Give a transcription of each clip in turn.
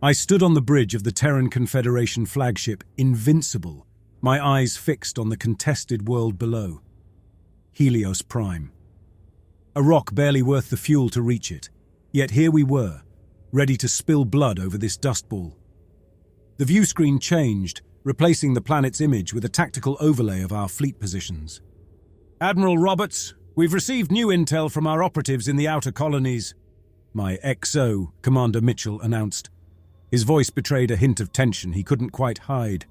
I stood on the bridge of the Terran Confederation flagship, invincible, my eyes fixed on the contested world below. Helios Prime. A rock barely worth the fuel to reach it, yet here we were, ready to spill blood over this dust ball. The view screen changed, replacing the planet's image with a tactical overlay of our fleet positions. "Admiral Roberts, we've received new intel from our operatives in the outer colonies," my XO, Commander Mitchell, announced. His voice betrayed a hint of tension he couldn't quite hide.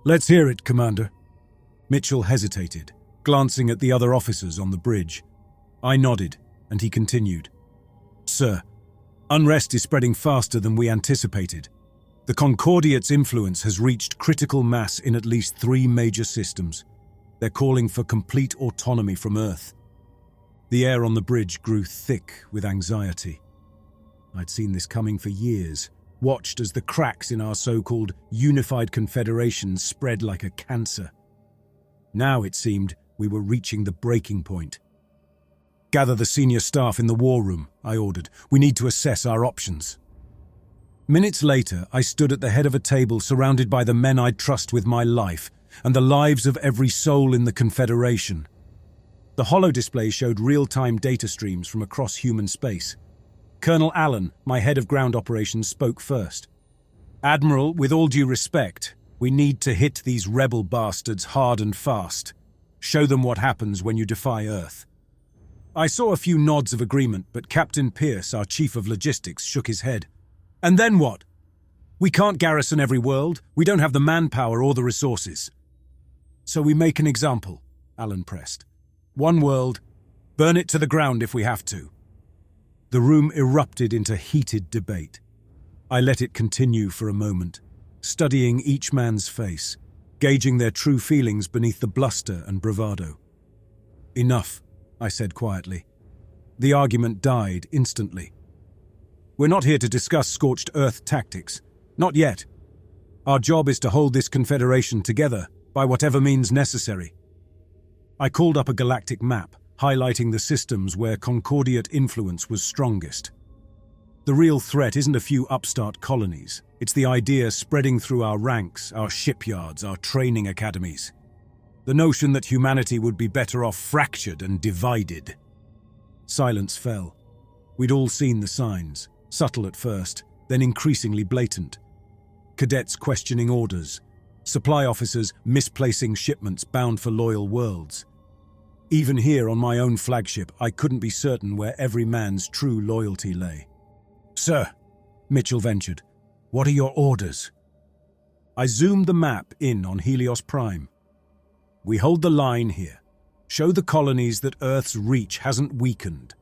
"Let's hear it, Commander." Mitchell hesitated, glancing at the other officers on the bridge. I nodded, and he continued. "Sir, unrest is spreading faster than we anticipated. The Concordiate's influence has reached critical mass in at least 3 major systems. They're calling for complete autonomy from Earth." The air on the bridge grew thick with anxiety. I'd seen this coming for years, watched as the cracks in our so-called unified confederation spread like a cancer. Now it seemed we were reaching the breaking point. "Gather the senior staff in the war room," I ordered. "We need to assess our options." Minutes later, I stood at the head of a table surrounded by the men I'd trust with my life and the lives of every soul in the Confederation. The holodisplay showed real-time data streams from across human space. Colonel Allen, my head of ground operations, spoke first. "Admiral, with all due respect, we need to hit these rebel bastards hard and fast. Show them what happens when you defy Earth." I saw a few nods of agreement, but Captain Pierce, our chief of logistics, shook his head. "And then what? We can't garrison every world. We don't have the manpower or the resources." "So we make an example," Allen pressed. "One world, burn it to the ground if we have to." The room erupted into heated debate. I let it continue for a moment, studying each man's face, gauging their true feelings beneath the bluster and bravado. "Enough," I said quietly. The argument died instantly. "We're not here to discuss scorched earth tactics. Not yet. Our job is to hold this confederation together by whatever means necessary." I called up a galactic map, highlighting the systems where Concordiate influence was strongest. The real threat isn't a few upstart colonies. It's the idea spreading through our ranks, our shipyards, our training academies. The notion that humanity would be better off fractured and divided. Silence fell. We'd all seen the signs, subtle at first, then increasingly blatant. Cadets questioning orders, supply officers misplacing shipments bound for loyal worlds. Even here on my own flagship, I couldn't be certain where every man's true loyalty lay. "Sir," Mitchell ventured, "what are your orders?" I zoomed the map in on Helios Prime. "We hold the line here. Show the colonies that Earth's reach hasn't weakened.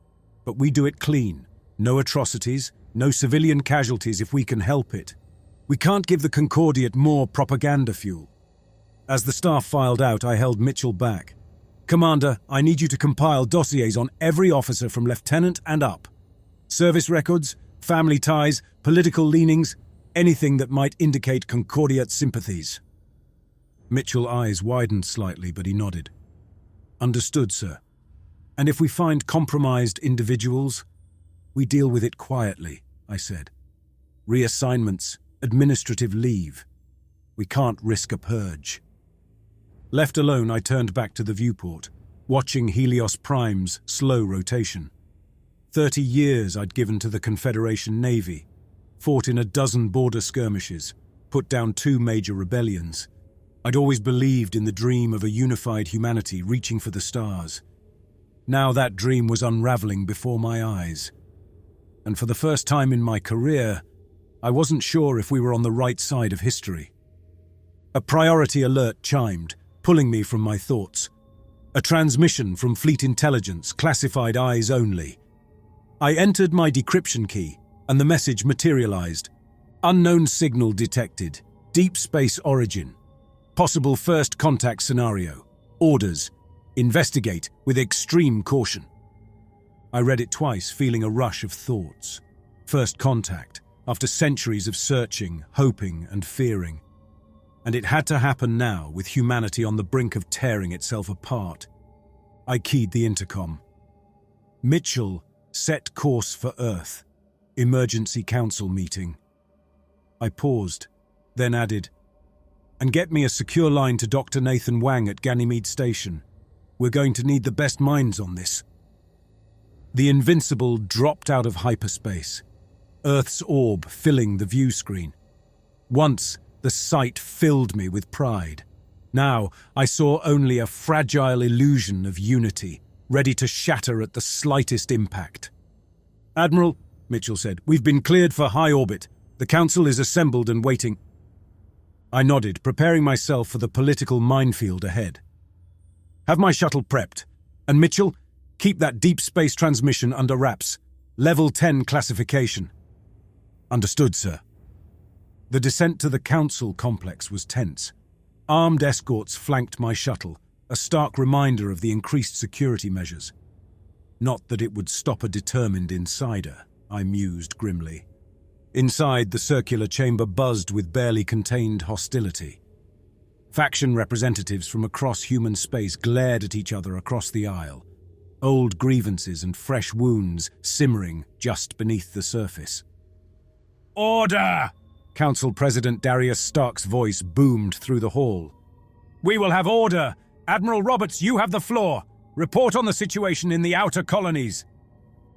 But we do it clean. No atrocities, no civilian casualties if we can help it. We can't give the Concordiate more propaganda fuel." As the staff filed out, I held Mitchell back. "Commander, I need you to compile dossiers on every officer from lieutenant and up. Service records, family ties, political leanings, anything that might indicate Concordiate sympathies." Mitchell's eyes widened slightly, but he nodded. "Understood, sir. And if we find compromised individuals, we deal with it quietly," I said. "Reassignments, administrative leave. We can't risk a purge." Left alone, I turned back to the viewport, watching Helios Prime's slow rotation. 30 years I'd given to the Confederation Navy, fought in a dozen border skirmishes, put down 2 major rebellions. I'd always believed in the dream of a unified humanity reaching for the stars. Now that dream was unraveling before my eyes. And for the first time in my career, I wasn't sure if we were on the right side of history. A priority alert chimed, pulling me from my thoughts. A transmission from Fleet Intelligence, classified eyes only. I entered my decryption key, and the message materialized. Unknown signal detected. Deep space origin. Possible first contact scenario. Orders. Investigate with extreme caution. I read it twice, feeling a rush of thoughts. First contact, after centuries of searching, hoping, and fearing. And it had to happen now, with humanity on the brink of tearing itself apart. I keyed the intercom. "Mitchell, set course for Earth. Emergency Council meeting." I paused, then added, "And get me a secure line to Dr. Nathan Wang at Ganymede Station. We're going to need the best minds on this." The Invincible dropped out of hyperspace, Earth's orb filling the view screen. Once, the sight filled me with pride. Now, I saw only a fragile illusion of unity, ready to shatter at the slightest impact. "Admiral," Mitchell said, "we've been cleared for high orbit. The Council is assembled and waiting." I nodded, preparing myself for the political minefield ahead. "Have my shuttle prepped. And Mitchell, keep that deep space transmission under wraps. Level 10 classification." "Understood, sir." The descent to the Council complex was tense. Armed escorts flanked my shuttle, a stark reminder of the increased security measures. Not that it would stop a determined insider, I mused grimly. Inside, the circular chamber buzzed with barely contained hostility. Faction representatives from across human space glared at each other across the aisle, old grievances and fresh wounds simmering just beneath the surface. "Order!" Council President Darius Stark's voice boomed through the hall. "We will have order! Admiral Roberts, you have the floor! Report on the situation in the outer colonies!"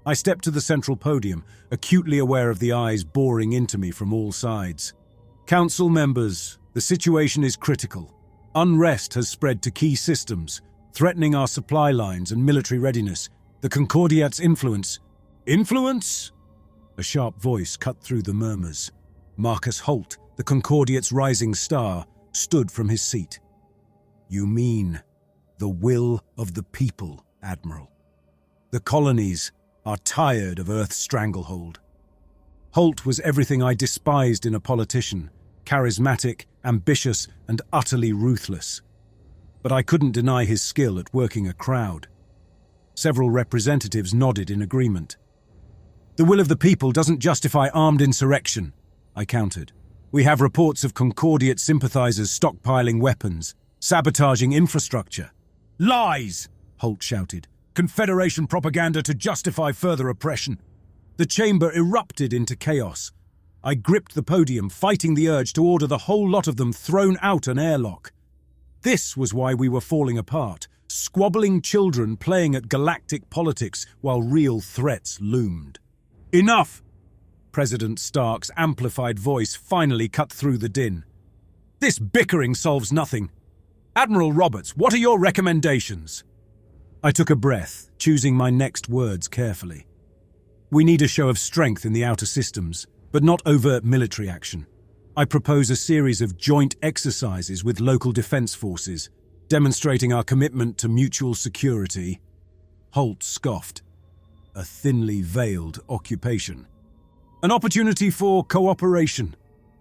I stepped to the central podium, acutely aware of the eyes boring into me from all sides. "Council members, the situation is critical. Unrest has spread to key systems, threatening our supply lines and military readiness. The Concordiat's influence..." "Influence?" A sharp voice cut through the murmurs. Marcus Holt, the Concordiat's rising star, stood from his seat. "You mean the will of the people, Admiral. The colonies are tired of Earth's stranglehold." Holt was everything I despised in a politician, charismatic, ambitious, and utterly ruthless. But I couldn't deny his skill at working a crowd. Several representatives nodded in agreement. "The will of the people doesn't justify armed insurrection," I countered. "We have reports of Concordiate sympathizers stockpiling weapons, sabotaging infrastructure." "Lies!" Holt shouted. "Confederation propaganda to justify further oppression." The chamber erupted into chaos. I gripped the podium, fighting the urge to order the whole lot of them thrown out an airlock. This was why we were falling apart, squabbling children playing at galactic politics while real threats loomed. "Enough!" President Stark's amplified voice finally cut through the din. "This bickering solves nothing. Admiral Roberts, what are your recommendations?" I took a breath, choosing my next words carefully. "We need a show of strength in the outer systems, but not overt military action. I propose a series of joint exercises with local defense forces, demonstrating our commitment to mutual security." Holt scoffed. "A thinly veiled occupation." "An opportunity for cooperation,"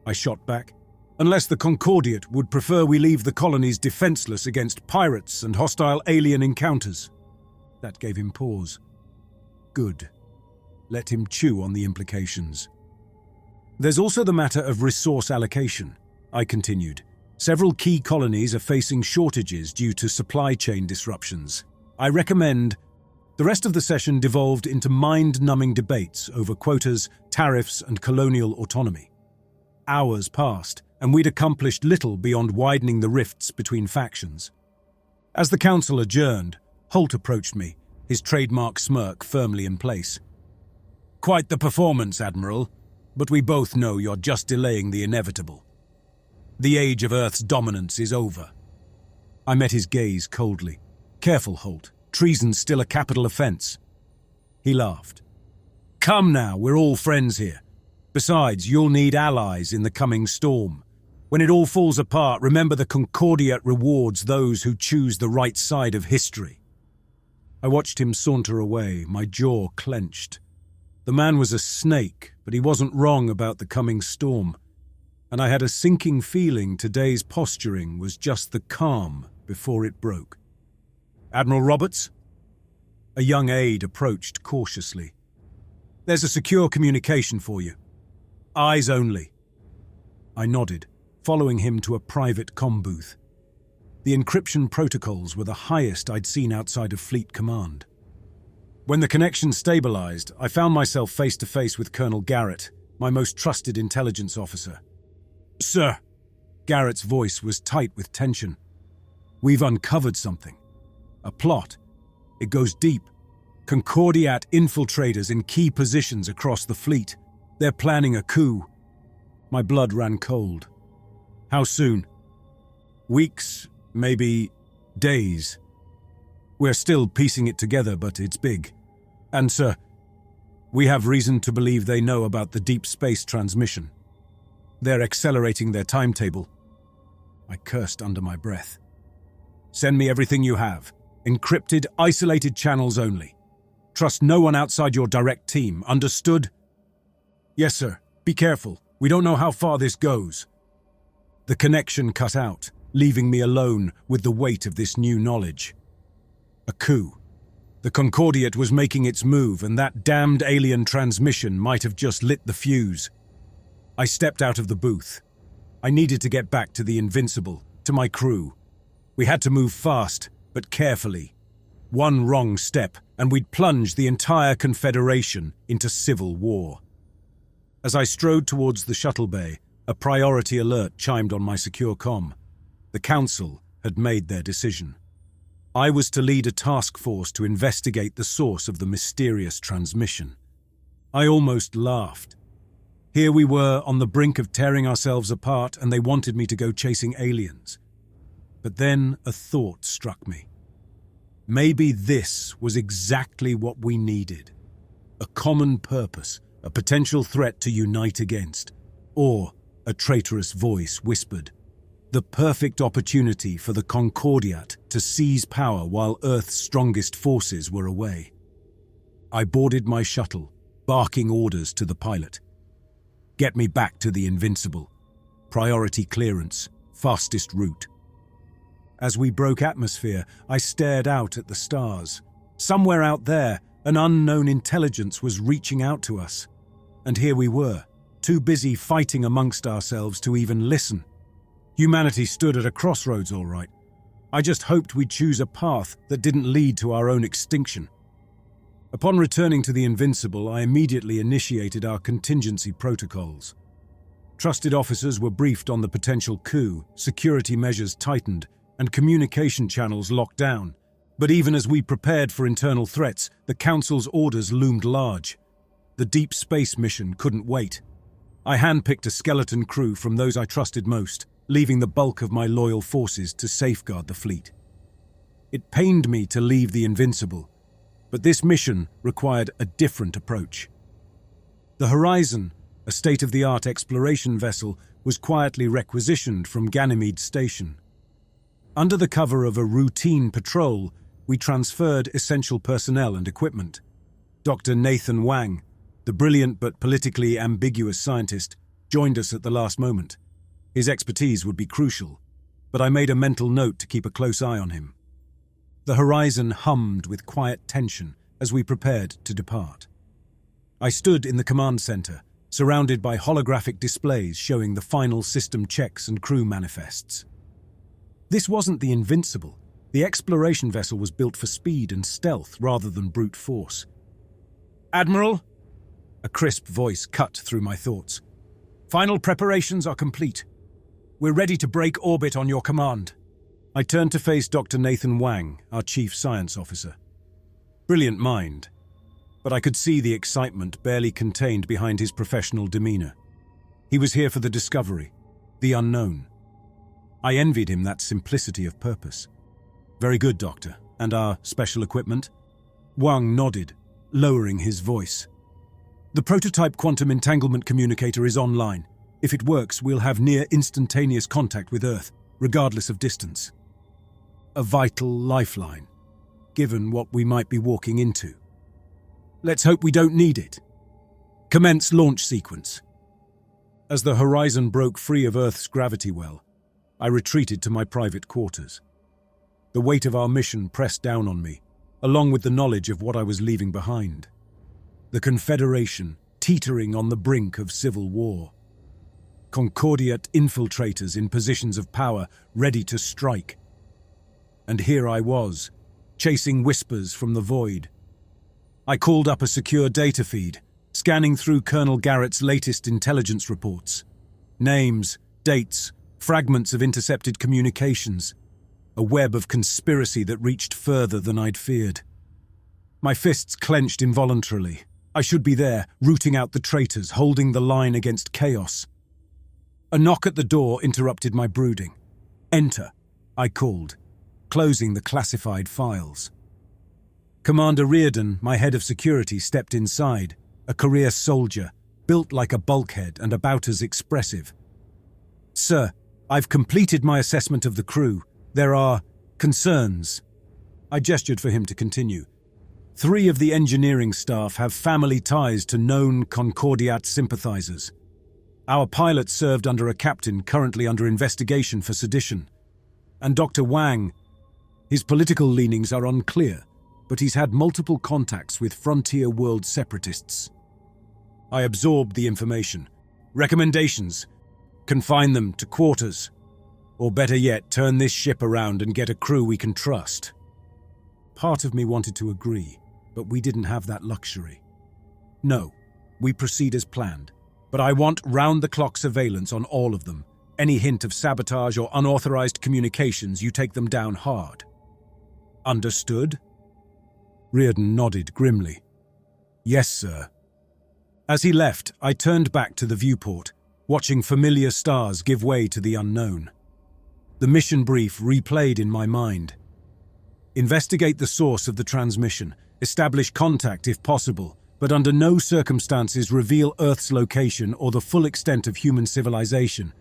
I shot back. "Unless the Concordiate would prefer we leave the colonies defenseless against pirates and hostile alien encounters." That gave him pause. Good. Let him chew on the implications. "There's also the matter of resource allocation," I continued. "Several key colonies are facing shortages due to supply chain disruptions. I recommend..." The rest of the session devolved into mind-numbing debates over quotas, tariffs, and colonial autonomy. Hours passed, and we'd accomplished little beyond widening the rifts between factions. As the council adjourned, Holt approached me, his trademark smirk firmly in place. "Quite the performance, Admiral, but we both know you're just delaying the inevitable. The age of Earth's dominance is over." I met his gaze coldly. "Careful, Holt. Treason's still a capital offense." He laughed. "Come now, we're all friends here. Besides, you'll need allies in the coming storm. When it all falls apart, remember the Concordiate rewards those who choose the right side of history." I watched him saunter away, my jaw clenched. The man was a snake, but he wasn't wrong about the coming storm. And I had a sinking feeling today's posturing was just the calm before it broke. "Admiral Roberts?" A young aide approached cautiously. "There's a secure communication for you. Eyes only." I nodded, following him to a private comm booth. The encryption protocols were the highest I'd seen outside of Fleet Command. When the connection stabilized, I found myself face to face with Colonel Garrett, my most trusted intelligence officer. Sir. Garrett's voice was tight with tension. We've uncovered something. A plot. It goes deep. Concordiat infiltrators in key positions across the fleet. They're planning a coup. My blood ran cold. How soon? Weeks, maybe days. We're still piecing it together, but it's big. And, sir, we have reason to believe they know about the deep space transmission. They're accelerating their timetable. I cursed under my breath. Send me everything you have. Encrypted, isolated channels only. Trust no one outside your direct team, understood? Yes, sir. Be careful. We don't know how far this goes. The connection cut out, leaving me alone with the weight of this new knowledge. A coup. The Concordiat was making its move, and that damned alien transmission might have just lit the fuse. I stepped out of the booth. I needed to get back to the Invincible, to my crew. We had to move fast, but carefully. One wrong step, and we'd plunge the entire Confederation into civil war. As I strode towards the shuttle bay, a priority alert chimed on my secure comm. The Council had made their decision. I was to lead a task force to investigate the source of the mysterious transmission. I almost laughed. Here we were on the brink of tearing ourselves apart, and they wanted me to go chasing aliens. But then a thought struck me. Maybe this was exactly what we needed. A common purpose, a potential threat to unite against. Or, a traitorous voice whispered, the perfect opportunity for the Concordiat to seize power while Earth's strongest forces were away. I boarded my shuttle, barking orders to the pilot. Get me back to the Invincible. Priority clearance, fastest route. As we broke atmosphere, I stared out at the stars. Somewhere out there, an unknown intelligence was reaching out to us. And here we were, too busy fighting amongst ourselves to even listen. Humanity stood at a crossroads, all right. I just hoped we'd choose a path that didn't lead to our own extinction. Upon returning to the Invincible, I immediately initiated our contingency protocols. Trusted officers were briefed on the potential coup, security measures tightened, and communication channels locked down. But even as we prepared for internal threats, the Council's orders loomed large. The deep space mission couldn't wait. I handpicked a skeleton crew from those I trusted most, leaving the bulk of my loyal forces to safeguard the fleet. It pained me to leave the Invincible, but this mission required a different approach. The Horizon, a state-of-the-art exploration vessel, was quietly requisitioned from Ganymede Station. Under the cover of a routine patrol, we transferred essential personnel and equipment. Dr. Nathan Wang, the brilliant but politically ambiguous scientist, joined us at the last moment. His expertise would be crucial, but I made a mental note to keep a close eye on him. The Horizon hummed with quiet tension as we prepared to depart. I stood in the command center, surrounded by holographic displays showing the final system checks and crew manifests. This wasn't the Invincible. The exploration vessel was built for speed and stealth rather than brute force. Admiral? A crisp voice cut through my thoughts. Final preparations are complete. We're ready to break orbit on your command. I turned to face Dr. Nathan Wang, our chief science officer. Brilliant mind, but I could see the excitement barely contained behind his professional demeanor. He was here for the discovery, the unknown. I envied him that simplicity of purpose. Very good, Doctor. And our special equipment? Wang nodded, lowering his voice. The prototype quantum entanglement communicator is online. If it works, we'll have near instantaneous contact with Earth, regardless of distance. A vital lifeline, given what we might be walking into. Let's hope we don't need it. Commence launch sequence. As the Horizon broke free of Earth's gravity well, I retreated to my private quarters. The weight of our mission pressed down on me, along with the knowledge of what I was leaving behind. The Confederation teetering on the brink of civil war. Concordiat infiltrators in positions of power ready to strike. And here I was, chasing whispers from the void. I called up a secure data feed, scanning through Colonel Garrett's latest intelligence reports. Names, dates, fragments of intercepted communications, a web of conspiracy that reached further than I'd feared. My fists clenched involuntarily. I should be there, rooting out the traitors, holding the line against chaos. A knock at the door interrupted my brooding. "Enter," I called, closing the classified files. Commander Reardon, my head of security, stepped inside, a career soldier, built like a bulkhead and about as expressive. "Sir, I've completed my assessment of the crew. There are concerns." I gestured for him to continue. 3 of the engineering staff have family ties to known Concordiat sympathizers. Our pilot served under a captain currently under investigation for sedition. And Dr. Wang, his political leanings are unclear, but he's had multiple contacts with frontier world separatists. I absorbed the information. Recommendations: confine them to quarters. Or better yet, turn this ship around and get a crew we can trust. Part of me wanted to agree, but we didn't have that luxury. No, we proceed as planned, but I want round-the-clock surveillance on all of them. Any hint of sabotage or unauthorized communications, you take them down hard. Understood? Reardon nodded grimly. Yes, sir. As he left, I turned back to the viewport, watching familiar stars give way to the unknown. The mission brief replayed in my mind. Investigate the source of the transmission, establish contact if possible, but under no circumstances reveal Earth's location or the full extent of human civilization.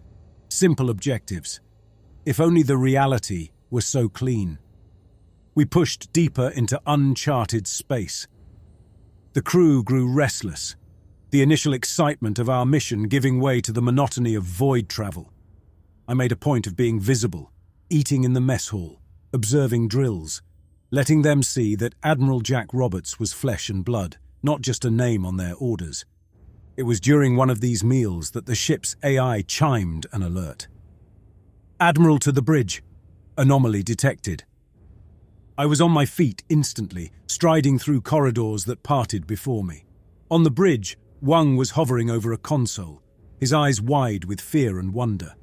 Simple objectives. If only the reality were so clean. We pushed deeper into uncharted space. The crew grew restless, the initial excitement of our mission giving way to the monotony of void travel. I made a point of being visible, eating in the mess hall, observing drills, letting them see that Admiral Jack Roberts was flesh and blood, not just a name on their orders. It was during one of these meals that the ship's AI chimed an alert. "Admiral to the bridge. Anomaly detected." I was on my feet instantly, striding through corridors that parted before me. On the bridge, Wang was hovering over a console, his eyes wide with fear and wonder.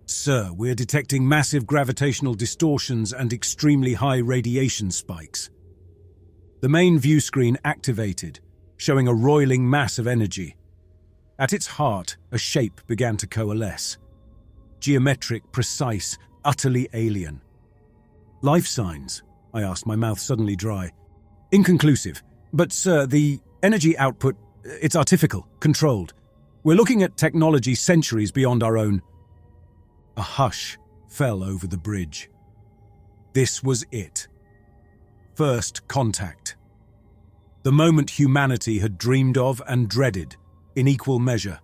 "Sir, we're detecting massive gravitational distortions and extremely high radiation spikes." The main view screen activated, showing a roiling mass of energy. At its heart, a shape began to coalesce. Geometric, precise, utterly alien. "Life signs?" I asked, my mouth suddenly dry. "Inconclusive. But, sir, the energy output, it's artificial, controlled. We're looking at technology centuries beyond our own." A hush fell over the bridge. This was it. First contact. The moment humanity had dreamed of and dreaded, in equal measure.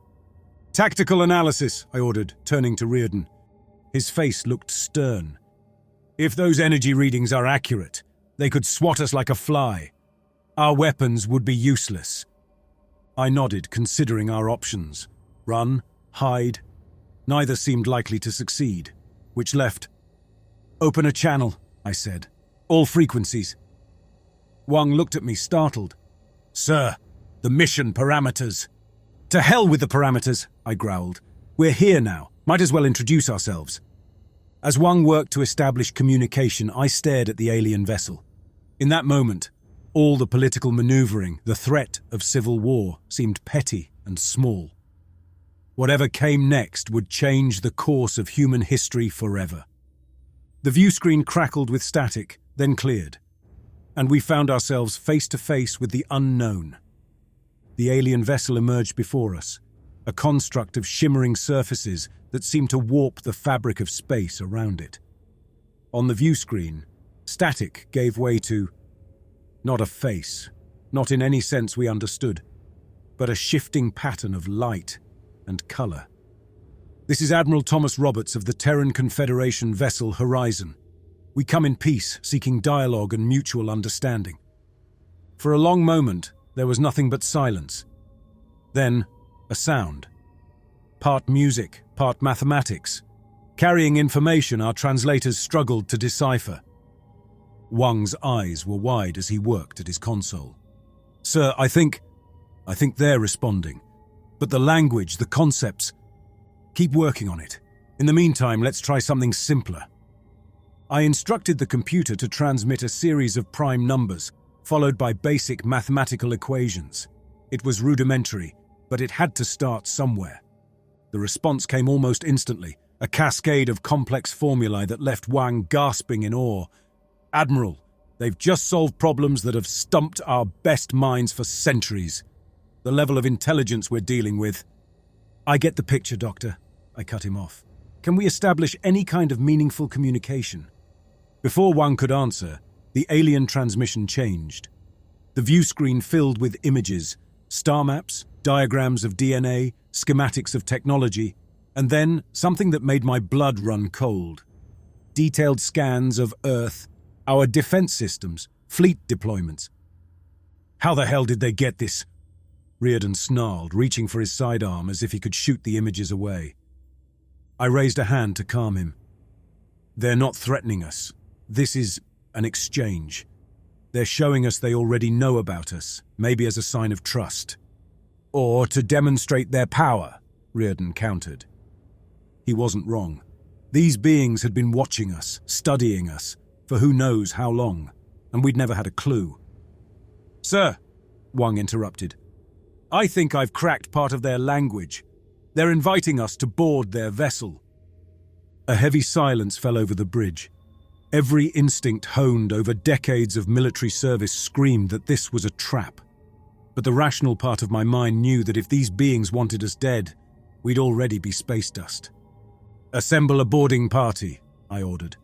"Tactical analysis," I ordered, turning to Reardon. His face looked stern. "If those energy readings are accurate, they could swat us like a fly. Our weapons would be useless." I nodded, considering our options. Run, hide. Neither seemed likely to succeed, which left. "Open a channel," I said. "All frequencies." Wang looked at me, startled. "Sir, the mission parameters." "To hell with the parameters," I growled. "We're here now. Might as well introduce ourselves." As Wang worked to establish communication, I stared at the alien vessel. In that moment, all the political maneuvering, the threat of civil war, seemed petty and small. Whatever came next would change the course of human history forever. The view screen crackled with static, then cleared, and we found ourselves face to face with the unknown. The alien vessel emerged before us, a construct of shimmering surfaces that seemed to warp the fabric of space around it. On the view screen, static gave way to not a face, not in any sense we understood, but a shifting pattern of light and color. "This is Admiral Thomas Roberts of the Terran Confederation vessel Horizon. We come in peace, seeking dialogue and mutual understanding." For a long moment, there was nothing but silence. Then, a sound. Part music, part mathematics, carrying information our translators struggled to decipher. Wang's eyes were wide as he worked at his console. "Sir, I think they're responding. But the language, the concepts, Keep working on it. In the meantime, let's try something simpler. I instructed the computer to transmit a series of prime numbers, followed by basic mathematical equations. It was rudimentary, but it had to start somewhere. The response came almost instantly, a cascade of complex formulae that left Wang gasping in awe. "Admiral, they've just solved problems that have stumped our best minds for centuries. The level of intelligence we're dealing with..." "I get the picture, Doctor," I cut him off. "Can we establish any kind of meaningful communication?" Before Wang could answer, the alien transmission changed. The view screen filled with images, star maps, diagrams of DNA, schematics of technology, and then something that made my blood run cold. Detailed scans of Earth, our defense systems, fleet deployments. "How the hell did they get this?" Reardon snarled, reaching for his sidearm as if he could shoot the images away. I raised a hand to calm him. "They're not threatening us. This is an exchange. They're showing us they already know about us, maybe as a sign of trust. Or to demonstrate their power," Reardon countered. He wasn't wrong. These beings had been watching us, studying us, for who knows how long, and we'd never had a clue. "Sir," Wang interrupted, "I think I've cracked part of their language. They're inviting us to board their vessel." A heavy silence fell over the bridge. Every instinct honed over decades of military service screamed that this was a trap. But the rational part of my mind knew that if these beings wanted us dead, we'd already be space dust. "Assemble a boarding party," I ordered.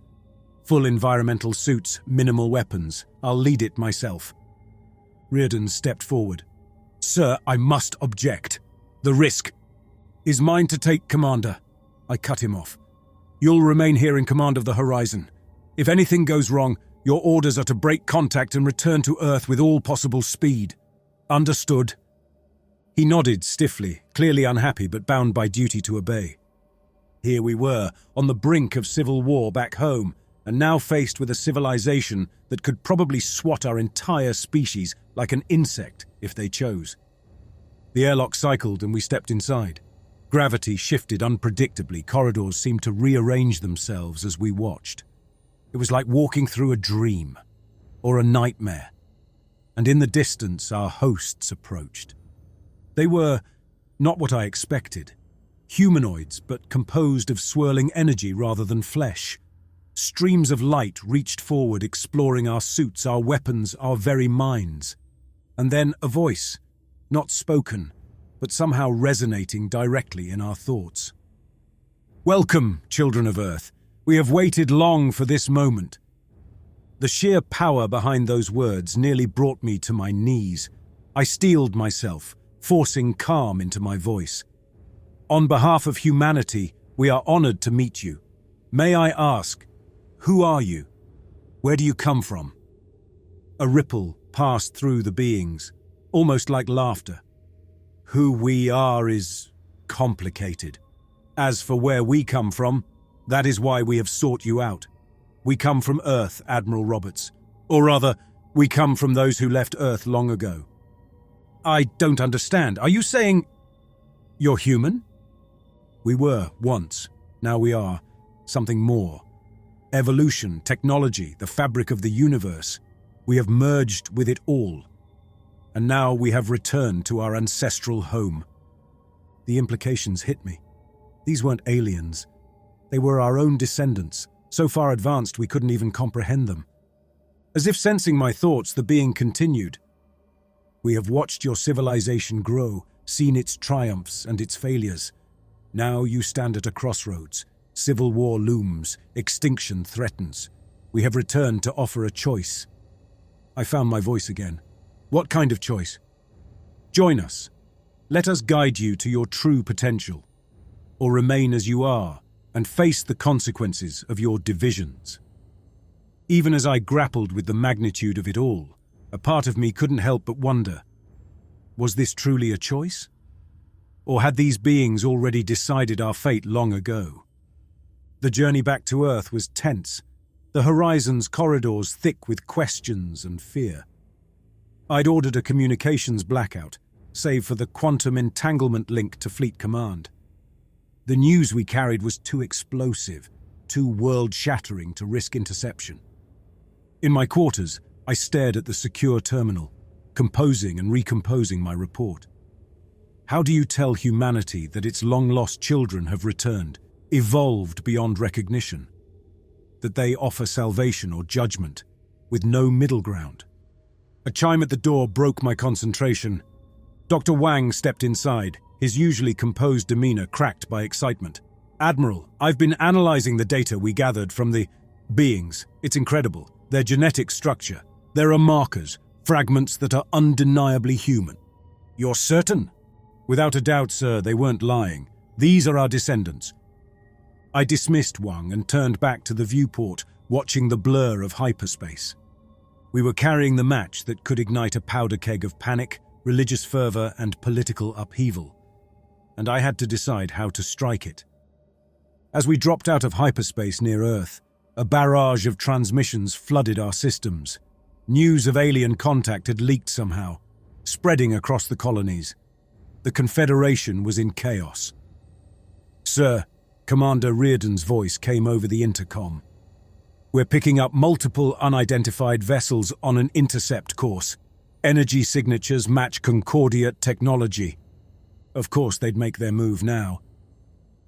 "Full environmental suits, minimal weapons. I'll lead it myself." Reardon stepped forward. "Sir, I must object. The risk is mine to take, Commander." I cut him off. "You'll remain here in command of the Horizon. If anything goes wrong, your orders are to break contact and return to Earth with all possible speed. Understood?" He nodded stiffly, clearly unhappy but bound by duty to obey. Here we were, on the brink of civil war back home, and now faced with a civilization that could probably swat our entire species like an insect if they chose. The airlock cycled and we stepped inside. Gravity shifted unpredictably, corridors seemed to rearrange themselves as we watched. It was like walking through a dream, or a nightmare. And in the distance, our hosts approached. They were not what I expected. Humanoids, but composed of swirling energy rather than flesh. Streams of light reached forward, exploring our suits, our weapons, our very minds. And then a voice, not spoken, but somehow resonating directly in our thoughts. "Welcome, children of Earth. We have waited long for this moment." The sheer power behind those words nearly brought me to my knees. I steeled myself, forcing calm into my voice. "On behalf of humanity, we are honored to meet you. May I ask, who are you? Where do you come from?" A ripple passed through the beings, almost like laughter. "Who we are is complicated. As for where we come from, that is why we have sought you out. We come from Earth, Admiral Roberts. Or rather, we come from those who left Earth long ago." "I don't understand. Are you saying you're human?" "We were, once. Now we are. Something more. Evolution, technology, the fabric of the universe. We have merged with it all. And now we have returned to our ancestral home." The implications hit me. These weren't aliens. They were our own descendants, so far advanced we couldn't even comprehend them. As if sensing my thoughts, the being continued. "We have watched your civilization grow, seen its triumphs and its failures. Now you stand at a crossroads. Civil war looms, extinction threatens. We have returned to offer a choice." I found my voice again. "What kind of choice?" "Join us. Let us guide you to your true potential. Or remain as you are and face the consequences of your divisions." Even as I grappled with the magnitude of it all, a part of me couldn't help but wonder, was this truly a choice? Or had these beings already decided our fate long ago? The journey back to Earth was tense, the Horizon's corridors thick with questions and fear. I'd ordered a communications blackout, save for the quantum entanglement link to Fleet Command. The news we carried was too explosive, too world-shattering to risk interception. In my quarters, I stared at the secure terminal, composing and recomposing my report. How do you tell humanity that its long-lost children have returned, evolved beyond recognition? That they offer salvation or judgment, with no middle ground? A chime at the door broke my concentration. Dr. Wang stepped inside, his usually composed demeanor cracked by excitement. "Admiral, I've been analyzing the data we gathered from the beings. It's incredible. Their genetic structure. There are markers, fragments that are undeniably human." "You're certain?" "Without a doubt, sir, they weren't lying. These are our descendants." I dismissed Wang and turned back to the viewport, watching the blur of hyperspace. We were carrying the match that could ignite a powder keg of panic, religious fervor, and political upheaval. And I had to decide how to strike it. As we dropped out of hyperspace near Earth, a barrage of transmissions flooded our systems. News of alien contact had leaked somehow, spreading across the colonies. The Confederation was in chaos. "Sir," Commander Reardon's voice came over the intercom. "We're picking up multiple unidentified vessels on an intercept course. Energy signatures match Concordia technology." Of course they'd make their move now.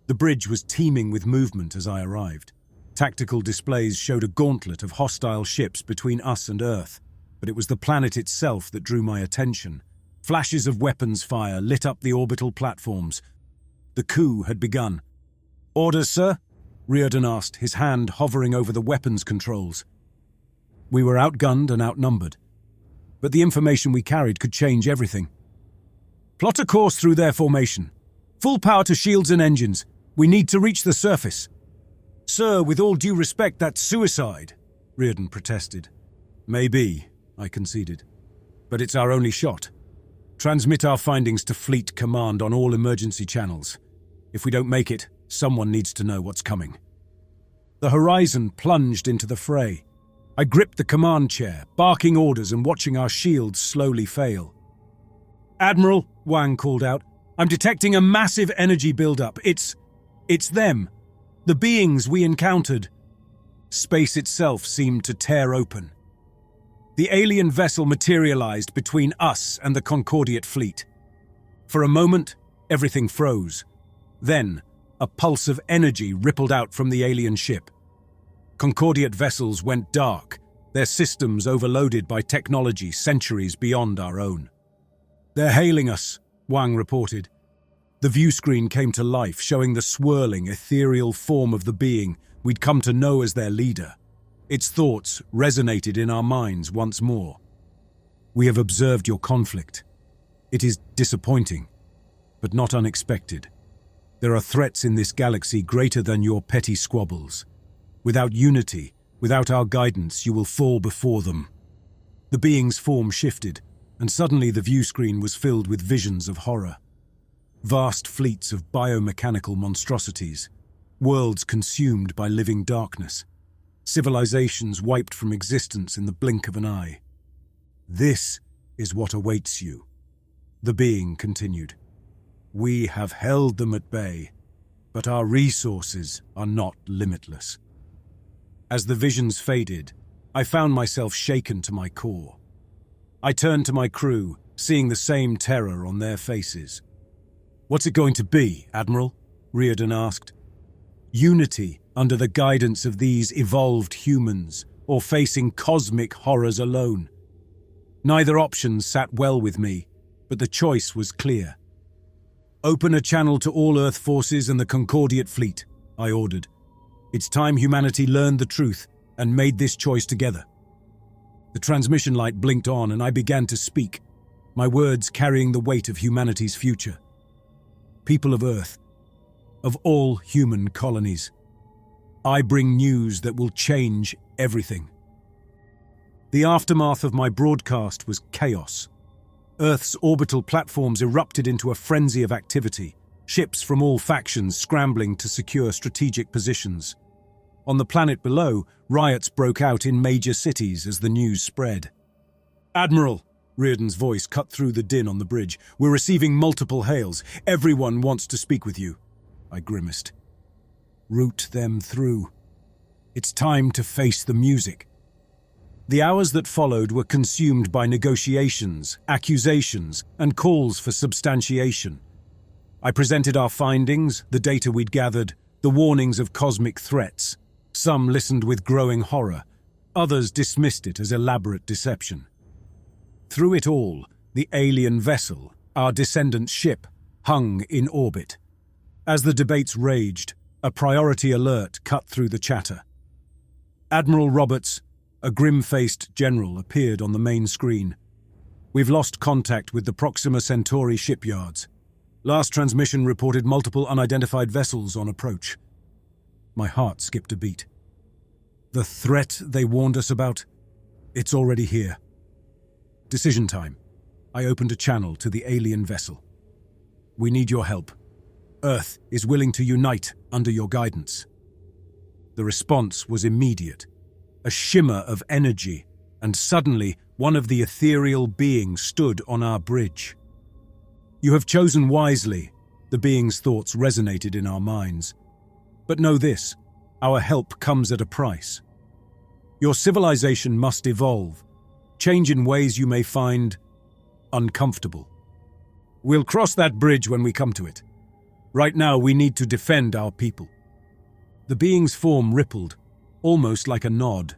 The bridge was teeming with movement as I arrived. Tactical displays showed a gauntlet of hostile ships between us and Earth, but it was the planet itself that drew my attention. Flashes of weapons fire lit up the orbital platforms. The coup had begun. "Orders, sir?" Reardon asked, his hand hovering over the weapons controls. We were outgunned and outnumbered, but the information we carried could change everything. "Plot a course through their formation. Full power to shields and engines. We need to reach the surface." "Sir, with all due respect, that's suicide," Reardon protested. "Maybe," I conceded, "but it's our only shot. Transmit our findings to Fleet Command on all emergency channels. If we don't make it, someone needs to know what's coming." The horizon plunged into the fray. I gripped the command chair, barking orders and watching our shields slowly fail. "Admiral," Wang called out, "I'm detecting a massive energy buildup. It's them. The beings we encountered." Space itself seemed to tear open. The alien vessel materialized between us and the Concordiate fleet. For a moment, everything froze. Then, a pulse of energy rippled out from the alien ship. Concordiate vessels went dark, their systems overloaded by technology centuries beyond our own. "They're hailing us," Wang reported. The view screen came to life, showing the swirling, ethereal form of the being we'd come to know as their leader. Its thoughts resonated in our minds once more. "We have observed your conflict. It is disappointing, but not unexpected. There are threats in this galaxy greater than your petty squabbles. Without unity, without our guidance, you will fall before them." The being's form shifted, and suddenly the view screen was filled with visions of horror. Vast fleets of biomechanical monstrosities, worlds consumed by living darkness, civilizations wiped from existence in the blink of an eye. "This is what awaits you," the being continued. "We have held them at bay, but our resources are not limitless." As the visions faded, I found myself shaken to my core. I turned to my crew, seeing the same terror on their faces. "What's it going to be, Admiral?" Reardon asked. "Unity under the guidance of these evolved humans, or facing cosmic horrors alone?" Neither option sat well with me, but the choice was clear. "Open a channel to all Earth forces and the Concordiate fleet," I ordered. "It's time humanity learned the truth and made this choice together." The transmission light blinked on and I began to speak, my words carrying the weight of humanity's future. "People of Earth, of all human colonies, I bring news that will change everything." The aftermath of my broadcast was chaos. Earth's orbital platforms erupted into a frenzy of activity, ships from all factions scrambling to secure strategic positions. On the planet below, riots broke out in major cities as the news spread. "Admiral," Reardon's voice cut through the din on the bridge, "we're receiving multiple hails. Everyone wants to speak with you." I grimaced. Root them through. It's time to face the music. The hours that followed were consumed by negotiations, accusations, and calls for substantiation. I presented our findings, the data we'd gathered, the warnings of cosmic threats. Some listened with growing horror. Others dismissed it as elaborate deception. Through it all, the alien vessel, our descendant's ship, hung in orbit. As the debates raged, a priority alert cut through the chatter. Admiral Roberts, a grim-faced general, appeared on the main screen. We've lost contact with the Proxima Centauri shipyards. Last transmission reported multiple unidentified vessels on approach. My heart skipped a beat. The threat they warned us about? It's already here. Decision time. I opened a channel to the alien vessel. We need your help. Earth is willing to unite under your guidance. The response was immediate. A shimmer of energy, and suddenly one of the ethereal beings stood on our bridge. You have chosen wisely, the being's thoughts resonated in our minds. But know this, our help comes at a price. Your civilization must evolve, change in ways you may find uncomfortable. We'll cross that bridge when we come to it. Right now, we need to defend our people. The being's form rippled, almost like a nod.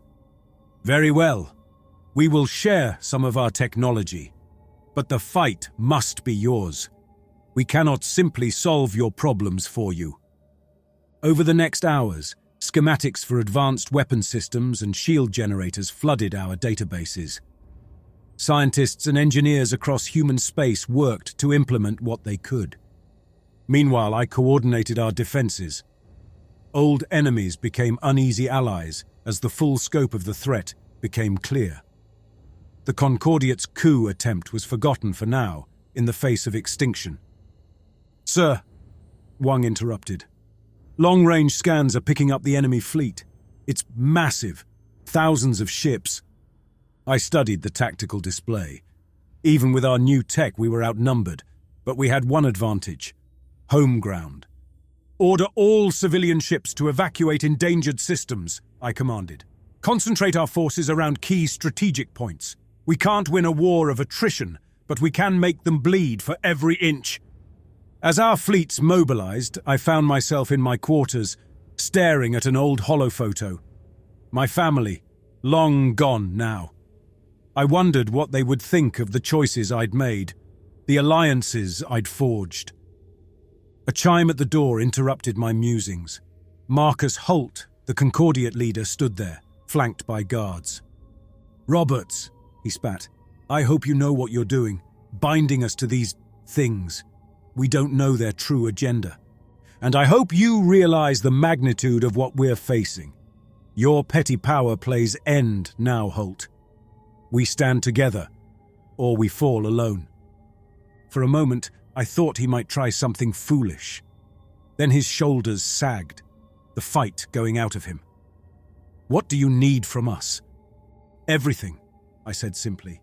Very well. We will share some of our technology, but the fight must be yours. We cannot simply solve your problems for you. Over the next hours, schematics for advanced weapon systems and shield generators flooded our databases. Scientists and engineers across human space worked to implement what they could. Meanwhile, I coordinated our defenses. Old enemies became uneasy allies as the full scope of the threat became clear. The Concordiate's coup attempt was forgotten for now, in the face of extinction. Sir, Wang interrupted. Long-range scans are picking up the enemy fleet. It's massive, thousands of ships. I studied the tactical display. Even with our new tech, we were outnumbered, but we had one advantage: home ground. Order all civilian ships to evacuate endangered systems, I commanded. Concentrate our forces around key strategic points. We can't win a war of attrition, but we can make them bleed for every inch. As our fleets mobilized, I found myself in my quarters, staring at an old holophoto. My family, long gone now. I wondered what they would think of the choices I'd made, the alliances I'd forged. A chime at the door interrupted my musings. Marcus Holt, the Concordiate leader, stood there, flanked by guards. Roberts, he spat, I hope you know what you're doing, binding us to these things. We don't know their true agenda. And I hope you realize the magnitude of what we're facing. Your petty power plays end now, Holt. We stand together, or we fall alone. For a moment, I thought he might try something foolish. Then his shoulders sagged, the fight going out of him. What do you need from us? Everything, I said simply.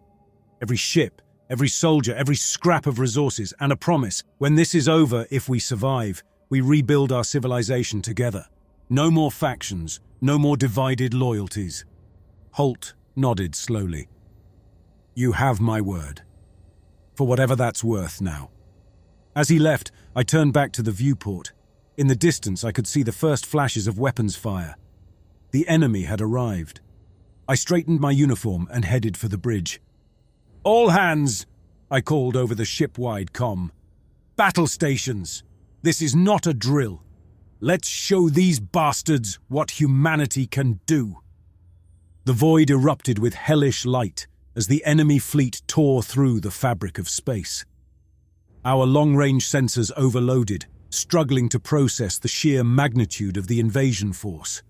Every ship, every soldier, every scrap of resources, and a promise. When this is over, if we survive, we rebuild our civilization together. No more factions, no more divided loyalties. Holt nodded slowly. You have my word. For whatever that's worth now. As he left, I turned back to the viewport. In the distance, I could see the first flashes of weapons fire. The enemy had arrived. I straightened my uniform and headed for the bridge. All hands, I called over the ship-wide comm. Battle stations. This is not a drill. Let's show these bastards what humanity can do. The void erupted with hellish light as the enemy fleet tore through the fabric of space. Our long-range sensors overloaded, struggling to process the sheer magnitude of the invasion force.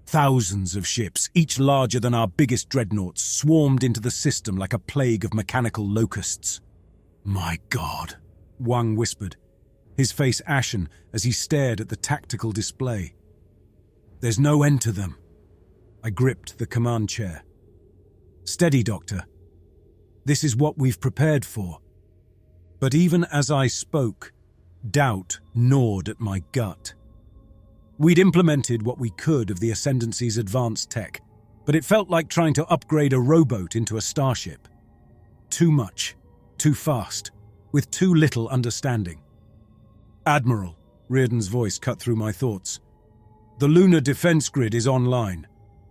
Thousands of ships, each larger than our biggest dreadnoughts, swarmed into the system like a plague of mechanical locusts. My God, Wang whispered, his face ashen as he stared at the tactical display. There's no end to them. I gripped the command chair. Steady, Doctor. This is what we've prepared for. But even as I spoke, Doubt gnawed at my gut. We'd implemented what we could of the Ascendancy's advanced tech, but it felt like trying to upgrade a rowboat into a starship. Too much, too fast, with too little understanding. "Admiral," Reardon's voice cut through my thoughts. "The lunar defense grid is online.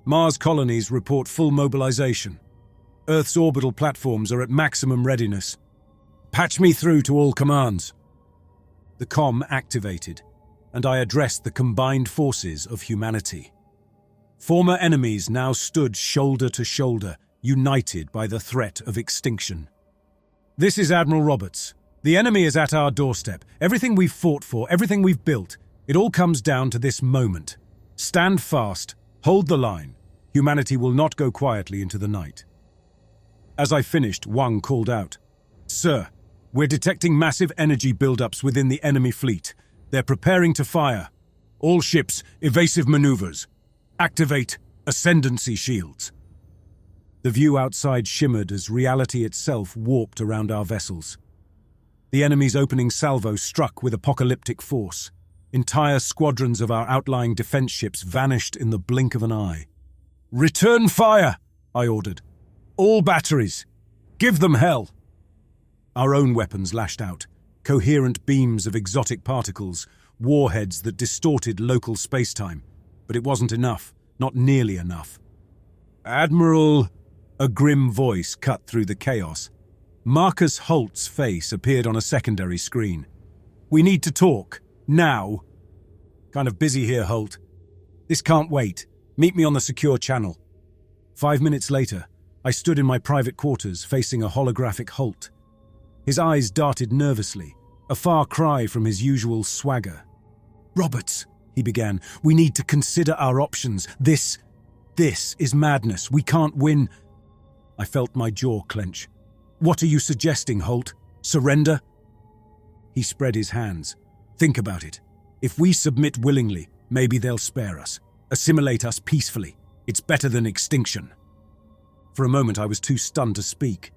Mars colonies report full mobilization. Earth's orbital platforms are at maximum readiness. Patch me through to all commands." The comm activated, and I addressed the combined forces of humanity. Former enemies now stood shoulder to shoulder, united by the threat of extinction. "This is Admiral Roberts. The enemy is at our doorstep. Everything we've fought for, everything we've built, it all comes down to this moment. Stand fast, hold the line. Humanity will not go quietly into the night." As I finished, Wang called out, "Sir, we're detecting massive energy buildups within the enemy fleet. They're preparing to fire. All ships, evasive maneuvers. Activate Ascendancy shields." The view outside shimmered as reality itself warped around our vessels. The enemy's opening salvo struck with apocalyptic force. Entire squadrons of our outlying defense ships vanished in the blink of an eye. "Return fire!" I ordered. "All batteries! Give them hell!" Our own weapons lashed out, coherent beams of exotic particles, warheads that distorted local spacetime. But it wasn't enough, not nearly enough. "Admiral," a grim voice cut through the chaos. Marcus Holt's face appeared on a secondary screen. "We need to talk. Now." "Kind of busy here, Holt. This can't wait. Meet me on the secure channel." 5 minutes later, I stood in my private quarters facing a holographic Holt. His eyes darted nervously, a far cry from his usual swagger. "Roberts," he began, "we need to consider our options. This is madness. We can't win." I felt my jaw clench. "What are you suggesting, Holt? Surrender?" He spread his hands. "Think about it. If we submit willingly, maybe they'll spare us, assimilate us peacefully. It's better than extinction." For a moment I was too stunned to speak.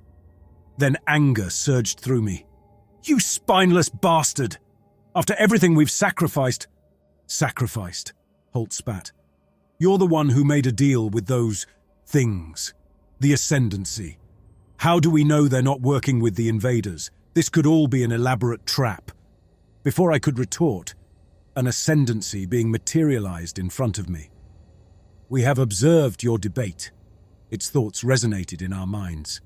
Then anger surged through me. "You spineless bastard! After everything we've sacrificed..." "Sacrificed," Holt spat. "You're the one who made a deal with those things. The Ascendancy. How do we know they're not working with the invaders? This could all be an elaborate trap." Before I could retort, an Ascendancy being materialized in front of me. "We have observed your debate." Its thoughts resonated in our minds.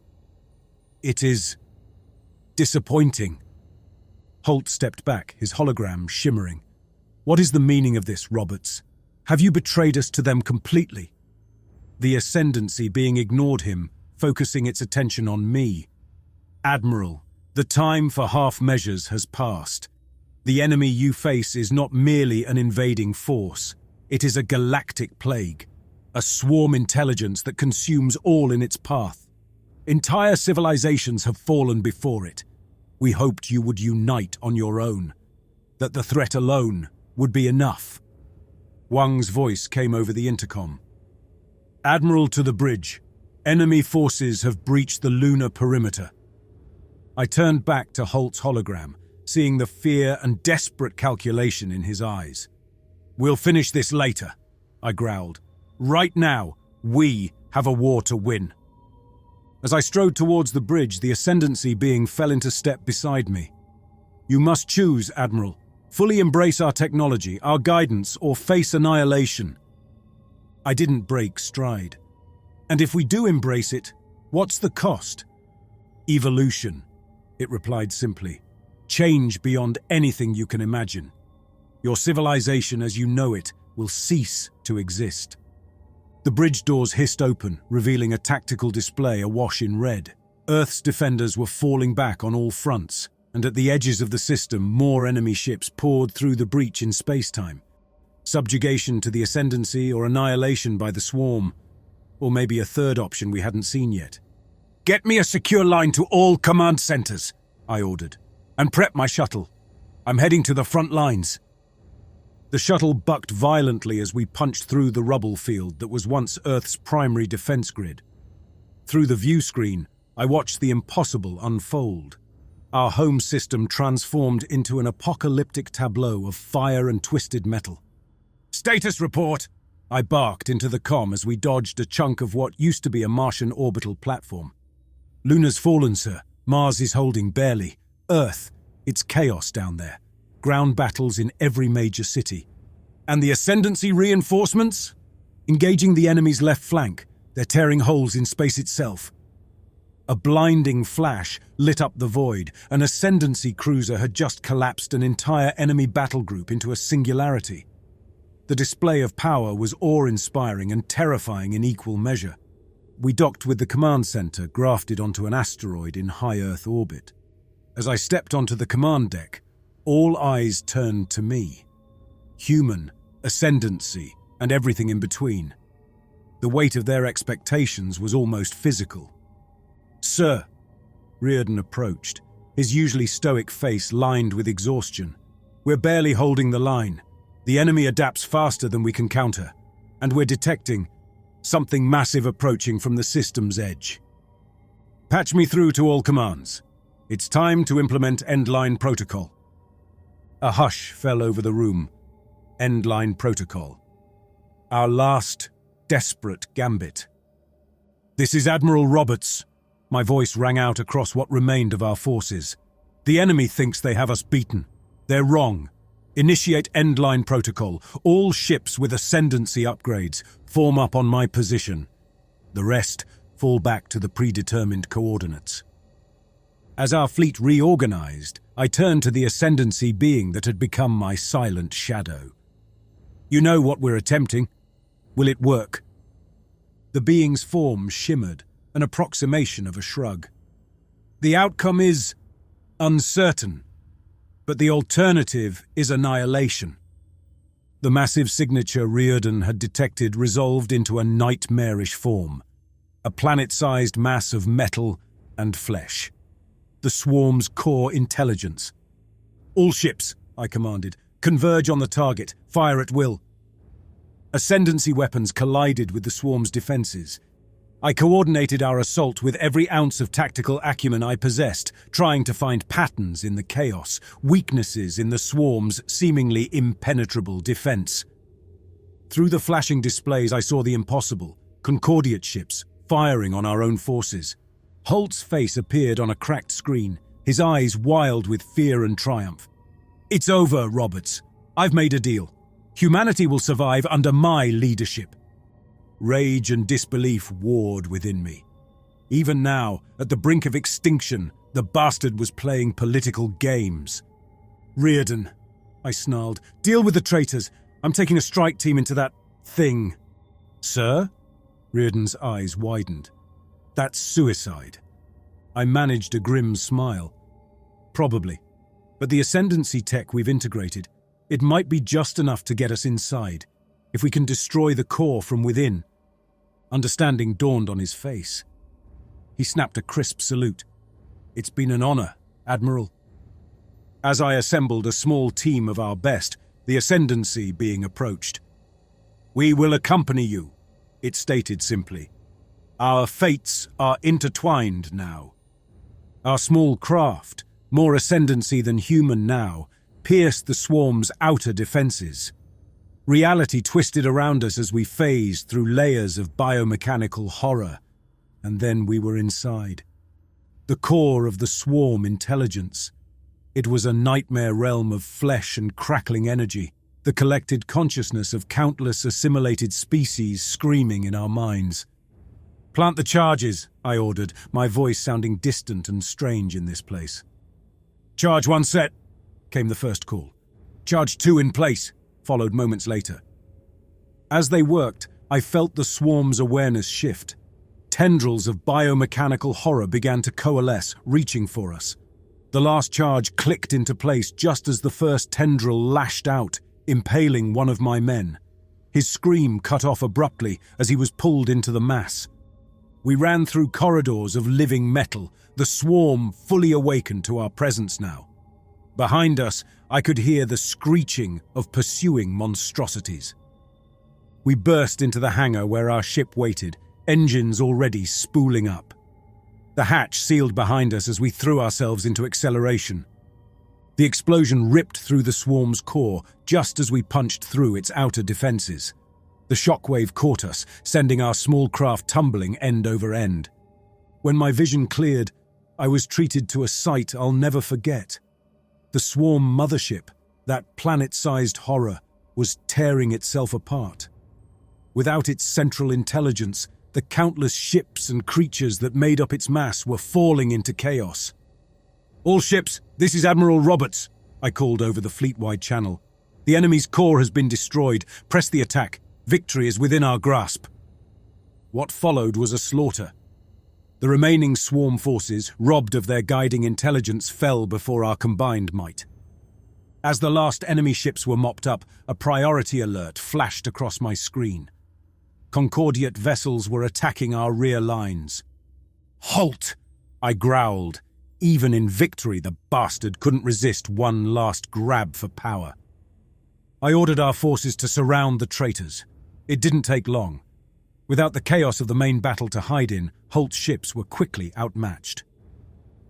"It is disappointing." Holt stepped back, his hologram shimmering. "What is the meaning of this, Roberts? Have you betrayed us to them completely?" The Ascendancy being ignored him, focusing its attention on me. "Admiral, the time for half measures has passed. The enemy you face is not merely an invading force. It is a galactic plague, a swarm intelligence that consumes all in its path. Entire civilizations have fallen before it. We hoped you would unite on your own, that the threat alone would be enough." Wang's voice came over the intercom. "Admiral to the bridge. Enemy forces have breached the lunar perimeter." I turned back to Holt's hologram, seeing the fear and desperate calculation in his eyes. "We'll finish this later," I growled. "Right now, we have a war to win." As I strode towards the bridge, the Ascendancy being fell into step beside me. "You must choose, Admiral. Fully embrace our technology, our guidance, or face annihilation." I didn't break stride. "And if we do embrace it, what's the cost?" "Evolution," it replied simply. "Change beyond anything you can imagine. Your civilization as you know it will cease to exist." The bridge doors hissed open, revealing a tactical display awash in red. Earth's defenders were falling back on all fronts, and at the edges of the system more enemy ships poured through the breach in spacetime. Subjugation to the Ascendancy or annihilation by the swarm. Or maybe a third option we hadn't seen yet. "Get me a secure line to all command centers," I ordered, "and prep my shuttle. I'm heading to the front lines." The shuttle bucked violently as we punched through the rubble field that was once Earth's primary defense grid. Through the view screen, I watched the impossible unfold. our home system transformed into an apocalyptic tableau of fire and twisted metal. "Status report!" I barked into the comm as we dodged a chunk of what used to be a Martian orbital platform. "Luna's fallen, sir. Mars is holding barely. Earth, it's chaos down there. Ground battles in every major city. And the Ascendancy reinforcements? Engaging the enemy's left flank. They're tearing holes in space itself." A blinding flash lit up the void. An Ascendancy cruiser had just collapsed an entire enemy battle group into a singularity. The display of power was awe-inspiring and terrifying in equal measure. We docked with the command center grafted onto an asteroid in high Earth orbit. As I stepped onto the command deck, all eyes turned to me. Human, Ascendancy, and everything in between. The weight of their expectations was almost physical. "Sir," Reardon approached, his usually stoic face lined with exhaustion. "We're barely holding the line. The enemy adapts faster than we can counter, and we're detecting something massive approaching from the system's edge. Patch me through to all commands. It's time to implement Endline Protocol." A hush fell over the room. Endline Protocol. Our last, desperate gambit. "This is Admiral Roberts." My voice rang out across what remained of our forces. "The enemy thinks they have us beaten. They're wrong. Initiate Endline Protocol. All ships with Ascendancy upgrades form up on my position. The rest fall back to the predetermined coordinates." As our fleet reorganized, I turned to the Ascendancy being that had become my silent shadow. "You know what we're attempting. Will it work?" The being's form shimmered, an approximation of a shrug. "The outcome is uncertain, but the alternative is annihilation." The massive signature Reardon had detected resolved into a nightmarish form, a planet-sized mass of metal and flesh. The swarm's core intelligence. "All ships," I commanded, "converge on the target, fire at will." Ascendancy weapons collided with the swarm's defenses. I coordinated our assault with every ounce of tactical acumen I possessed, trying to find patterns in the chaos, weaknesses in the swarm's seemingly impenetrable defense. Through the flashing displays I saw the impossible, Concordiate ships firing on our own forces. Holt's face appeared on a cracked screen, his eyes wild with fear and triumph. "It's over, Roberts. I've made a deal. Humanity will survive under my leadership." Rage and disbelief warred within me. Even now, at the brink of extinction, the bastard was playing political games. "Reardon," I snarled, "deal with the traitors. I'm taking a strike team into that thing." "Sir?" Reardon's eyes widened. "That's suicide." I managed a grim smile. "Probably. But the Ascendancy tech we've integrated, it might be just enough to get us inside, if we can destroy the core from within." Understanding dawned on his face. He snapped a crisp salute. "It's been an honor, Admiral." As I assembled a small team of our best, the Ascendancy being approached. "We will accompany you," it stated simply. "Our fates are intertwined now." Our small craft, more Ascendancy than human now, pierced the swarm's outer defenses. Reality twisted around us as we phased through layers of biomechanical horror, and then we were inside. The core of the swarm intelligence. It was a nightmare realm of flesh and crackling energy, the collected consciousness of countless assimilated species screaming in our minds. "Plant the charges," I ordered, my voice sounding distant and strange in this place. "Charge 1 set," came the first call. "Charge 2 in place," followed moments later. As they worked, I felt the swarm's awareness shift. Tendrils of biomechanical horror began to coalesce, reaching for us. The last charge clicked into place just as the first tendril lashed out, impaling one of my men. His scream cut off abruptly as he was pulled into the mass. We ran through corridors of living metal, the swarm fully awakened to our presence now. Behind us, I could hear the screeching of pursuing monstrosities. We burst into the hangar where our ship waited, engines already spooling up. The hatch sealed behind us as we threw ourselves into acceleration. The explosion ripped through the swarm's core just as we punched through its outer defenses. The shockwave caught us, sending our small craft tumbling end over end. When my vision cleared, I was treated to a sight I'll never forget. The swarm mothership, that planet-sized horror, was tearing itself apart. Without its central intelligence, the countless ships and creatures that made up its mass were falling into chaos. "All ships, this is Admiral Roberts," I called over the fleet-wide channel. "The enemy's core has been destroyed. Press the attack. Victory is within our grasp." What followed was a slaughter. The remaining swarm forces, robbed of their guiding intelligence, fell before our combined might. As the last enemy ships were mopped up, a priority alert flashed across my screen. Concordiate vessels were attacking our rear lines. "Halt!" I growled. Even in victory, the bastard couldn't resist one last grab for power. I ordered our forces to surround the traitors. It didn't take long. Without the chaos of the main battle to hide in, Holt's ships were quickly outmatched.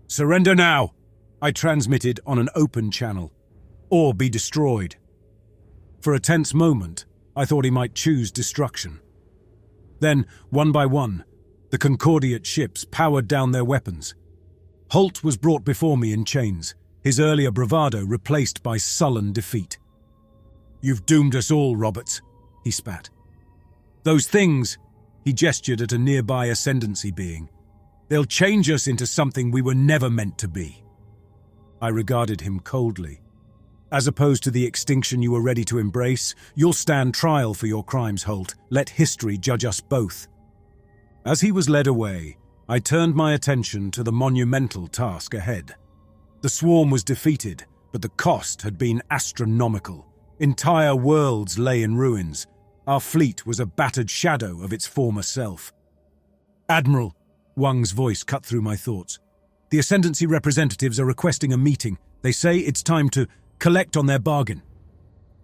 "Surrender now!" I transmitted on an open channel. "Or be destroyed." For a tense moment, I thought he might choose destruction. Then, one by one, the Concordiate ships powered down their weapons. Holt was brought before me in chains, his earlier bravado replaced by sullen defeat. "You've doomed us all, Roberts," he spat. "Those things," he gestured at a nearby ascendancy being, "they'll change us into something we were never meant to be." I regarded him coldly. "As opposed to the extinction you were ready to embrace, you'll stand trial for your crimes, Holt. Let history judge us both." As he was led away, I turned my attention to the monumental task ahead. The swarm was defeated, but the cost had been astronomical. Entire worlds lay in ruins. Our fleet was a battered shadow of its former self. "Admiral," Wang's voice cut through my thoughts. "The Ascendancy representatives are requesting a meeting. They say it's time to collect on their bargain."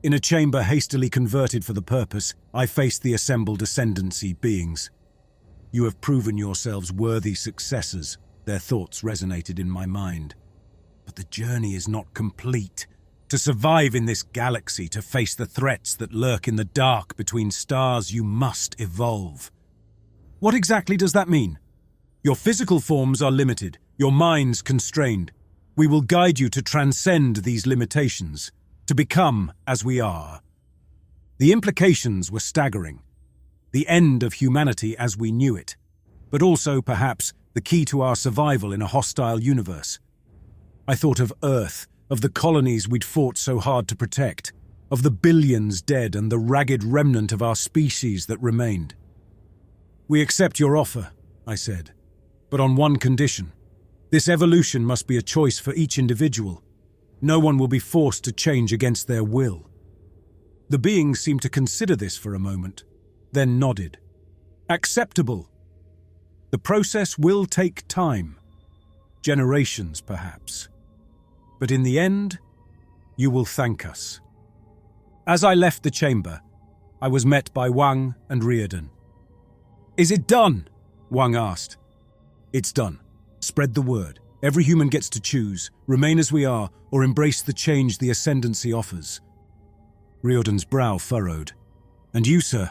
In a chamber hastily converted for the purpose, I faced the assembled Ascendancy beings. "You have proven yourselves worthy successors," their thoughts resonated in my mind. "But the journey is not complete. To survive in this galaxy, to face the threats that lurk in the dark between stars, you must evolve." "What exactly does that mean?" "Your physical forms are limited, your minds constrained. We will guide you to transcend these limitations, to become as we are." The implications were staggering. The end of humanity as we knew it, but also, perhaps, the key to our survival in a hostile universe. I thought of Earth, of the colonies we'd fought so hard to protect, of the billions dead and the ragged remnant of our species that remained. "We accept your offer," I said, "but on one condition. This evolution must be a choice for each individual. No one will be forced to change against their will." The beings seemed to consider this for a moment, then nodded. "Acceptable. The process will take time. Generations, perhaps. But in the end, you will thank us." As I left the chamber, I was met by Wang and Riordan. "Is it done?" Wang asked. "It's done. Spread the word. Every human gets to choose, remain as we are, or embrace the change the Ascendancy offers." Riordan's brow furrowed. "And you, sir?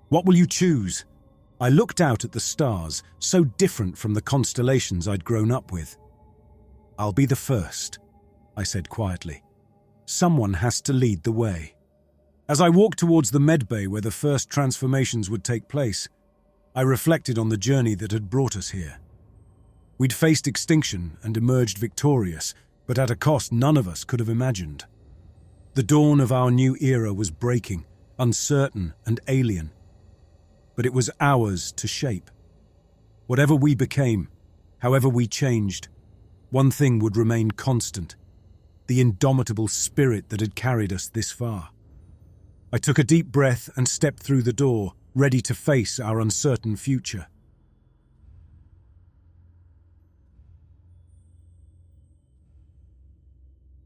What will you choose?" I looked out at the stars, so different from the constellations I'd grown up with. "I'll be the first," I said quietly. "Someone has to lead the way." As I walked towards the medbay where the first transformations would take place, I reflected on the journey that had brought us here. We'd faced extinction and emerged victorious, but at a cost none of us could have imagined. The dawn of our new era was breaking, uncertain and alien. But it was ours to shape. Whatever we became, however we changed, one thing would remain constant: the indomitable spirit that had carried us this far. I took a deep breath and stepped through the door, ready to face our uncertain future.